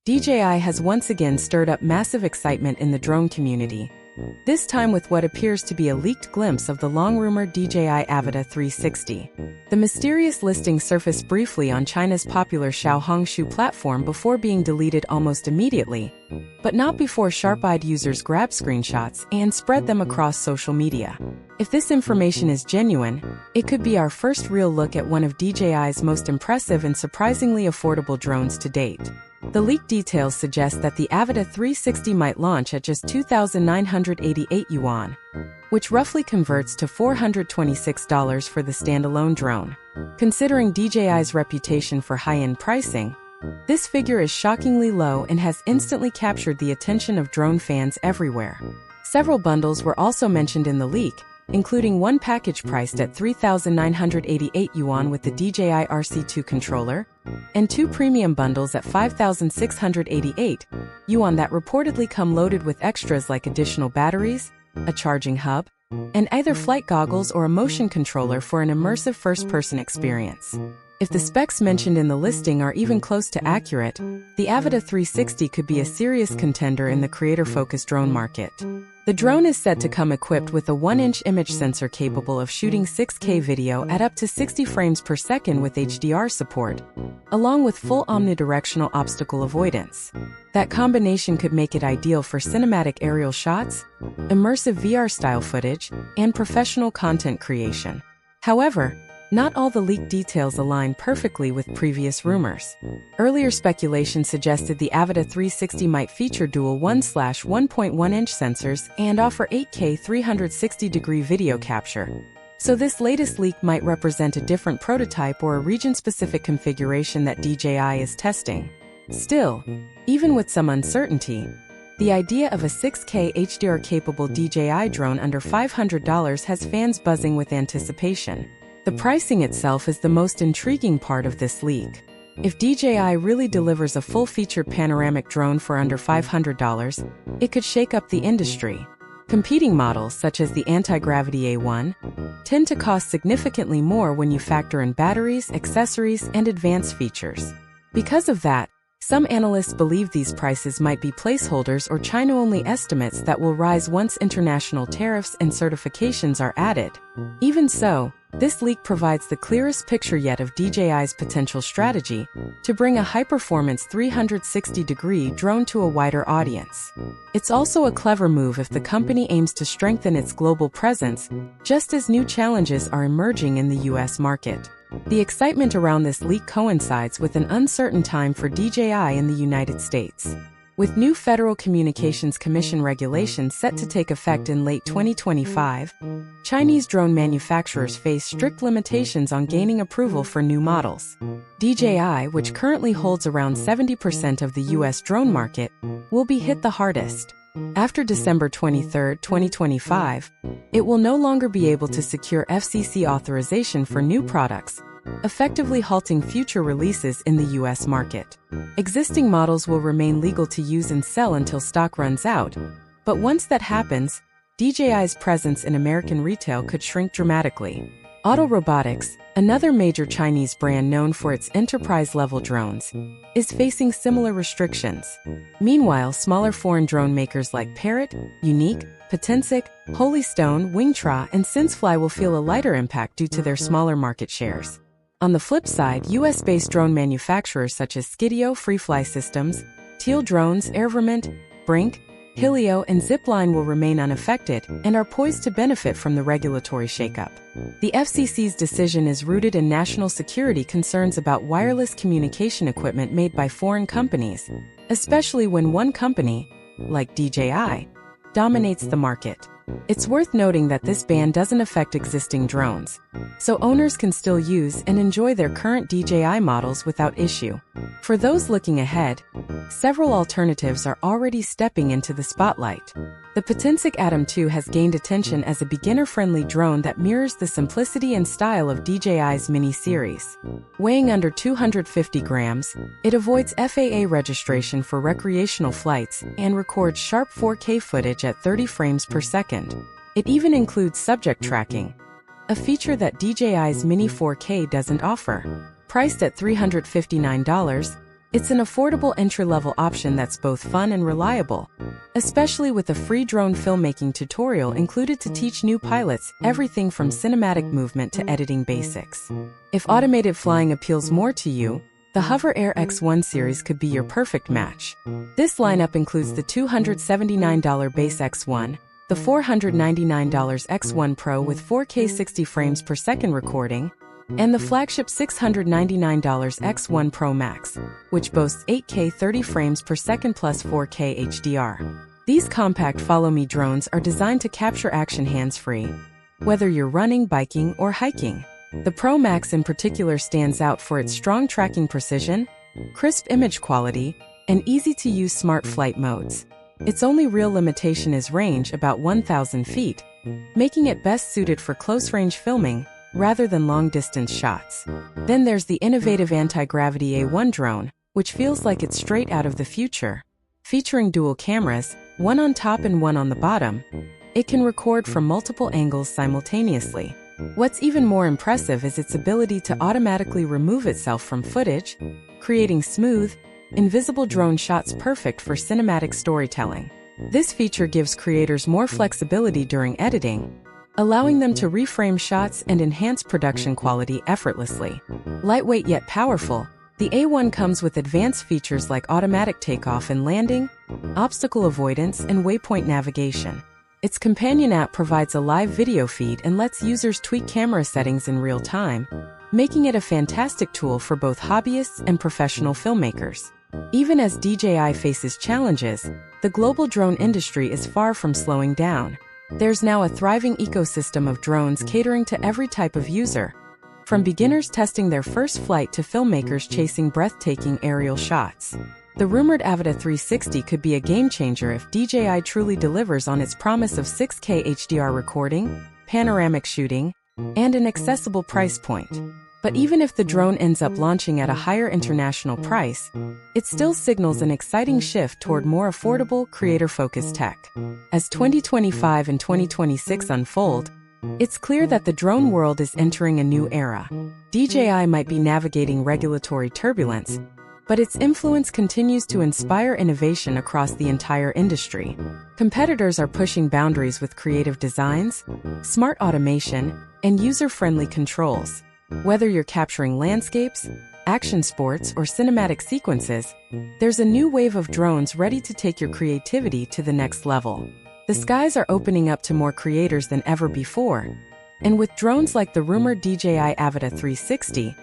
DJI has once again stirred up massive excitement in the drone community, this time with what appears to be a leaked glimpse of the long-rumored DJI Avata 360. The mysterious listing surfaced briefly on China's popular Xiaohongshu platform before being deleted almost immediately, but not before sharp-eyed users grabbed screenshots and spread them across social media. If this information is genuine, it could be our first real look at one of DJI's most impressive and surprisingly affordable drones to date. The leaked details suggest that the Avata 360 might launch at just 2,988 yuan, which roughly converts to $426 for the standalone drone. Considering DJI's reputation for high-end pricing, this figure is shockingly low and has instantly captured the attention of drone fans everywhere. Several bundles were also mentioned in the leak, including one package priced at 3,988 yuan with the DJI RC2 controller, and two premium bundles at 5,688 yuan that reportedly come loaded with extras like additional batteries, a charging hub, and either flight goggles or a motion controller for an immersive first-person experience. If the specs mentioned in the listing are even close to accurate, the Avata 360 could be a serious contender in the creator-focused drone market. The drone is said to come equipped with a 1-inch image sensor capable of shooting 6K video at up to 60 frames per second with HDR support, along with full omnidirectional obstacle avoidance. That combination could make it ideal for cinematic aerial shots, immersive VR-style footage, and professional content creation. However, not all the leaked details align perfectly with previous rumors. Earlier speculation suggested the Avata 360 might feature dual 1/1.1-inch sensors and offer 8K 360-degree video capture. So this latest leak might represent a different prototype or a region-specific configuration that DJI is testing. Still, even with some uncertainty, the idea of a 6K HDR-capable DJI drone under $500 has fans buzzing with anticipation. The pricing itself is the most intriguing part of this leak. If DJI really delivers a full-featured panoramic drone for under $500, it could shake up the industry. Competing models, such as the anti-gravity A1, tend to cost significantly more when you factor in batteries, accessories, and advanced features. Because of that, some analysts believe these prices might be placeholders or China-only estimates that will rise once international tariffs and certifications are added. Even so, this leak provides the clearest picture yet of DJI's potential strategy to bring a high-performance 360-degree drone to a wider audience. It's also a clever move if the company aims to strengthen its global presence, just as new challenges are emerging in the US market. The excitement around this leak coincides with an uncertain time for DJI in the United States. With new Federal Communications Commission regulations set to take effect in late 2025, Chinese drone manufacturers face strict limitations on gaining approval for new models. DJI, which currently holds around 70% of the US drone market, will be hit the hardest. After December 23, 2025, it will no longer be able to secure FCC authorization for new products, effectively halting future releases in the US market. Existing models will remain legal to use and sell until stock runs out, but once that happens, DJI's presence in American retail could shrink dramatically. Auto Robotics, another major Chinese brand known for its enterprise-level drones, is facing similar restrictions. Meanwhile, smaller foreign drone makers like Parrot, Unique, Potensic, Holy Stone, Wingtra, and Sinsfly will feel a lighter impact due to their smaller market shares. On the flip side, US-based drone manufacturers such as Skidio, Freefly Systems, Teal Drones, Airvermint, Brink, Helio, and Zipline will remain unaffected and are poised to benefit from the regulatory shakeup. The FCC's decision is rooted in national security concerns about wireless communication equipment made by foreign companies, especially when one company, like DJI, dominates the market. It's worth noting that this ban doesn't affect existing drones, so owners can still use and enjoy their current DJI models without issue. For those looking ahead, several alternatives are already stepping into the spotlight. The Potensic Atom 2 has gained attention as a beginner-friendly drone that mirrors the simplicity and style of DJI's mini-series. Weighing under 250 grams, it avoids FAA registration for recreational flights and records sharp 4K footage at 30 frames per second. It even includes subject tracking, a feature that DJI's Mini 4K doesn't offer. Priced at $359, It's an affordable entry-level option that's both fun and reliable, especially with a free drone filmmaking tutorial included to teach new pilots everything from cinematic movement to editing basics. If automated flying appeals more to you, the Hover Air X1 series could be your perfect match. This lineup includes the $279 base X1, the $499 X1 Pro with 4K 60 frames per second recording, and the flagship $699 X1 Pro Max, which boasts 8K 30 frames per second plus 4K HDR. These compact follow-me drones are designed to capture action hands-free, whether you're running, biking, or hiking. The Pro Max in particular stands out for its strong tracking precision, crisp image quality, and easy-to-use smart flight modes. Its only real limitation is range, about 1,000 feet, making it best suited for close-range filming rather than long-distance shots. Then there's the innovative anti-gravity A1 drone, which feels like it's straight out of the future. Featuring dual cameras, one on top and one on the bottom, it can record from multiple angles simultaneously. What's even more impressive is its ability to automatically remove itself from footage, creating smooth, invisible drone shots perfect for cinematic storytelling. This feature gives creators more flexibility during editing, allowing them to reframe shots and enhance production quality effortlessly. Lightweight yet powerful, the A1 comes with advanced features like automatic takeoff and landing, obstacle avoidance, and waypoint navigation. Its companion app provides a live video feed and lets users tweak camera settings in real time, making it a fantastic tool for both hobbyists and professional filmmakers. Even as DJI faces challenges, the global drone industry is far from slowing down. There's now a thriving ecosystem of drones catering to every type of user, from beginners testing their first flight to filmmakers chasing breathtaking aerial shots. The rumored Avata 360 could be a game-changer if DJI truly delivers on its promise of 6K HDR recording, panoramic shooting, and an accessible price point. But even if the drone ends up launching at a higher international price, it still signals an exciting shift toward more affordable, creator-focused tech. As 2025 and 2026 unfold, it's clear that the drone world is entering a new era. DJI might be navigating regulatory turbulence, but its influence continues to inspire innovation across the entire industry. Competitors are pushing boundaries with creative designs, smart automation, and user-friendly controls. Whether you're capturing landscapes, action sports, or cinematic sequences, there's a new wave of drones ready to take your creativity to the next level. The skies are opening up to more creators than ever before, and with drones like the rumored DJI Avata 360,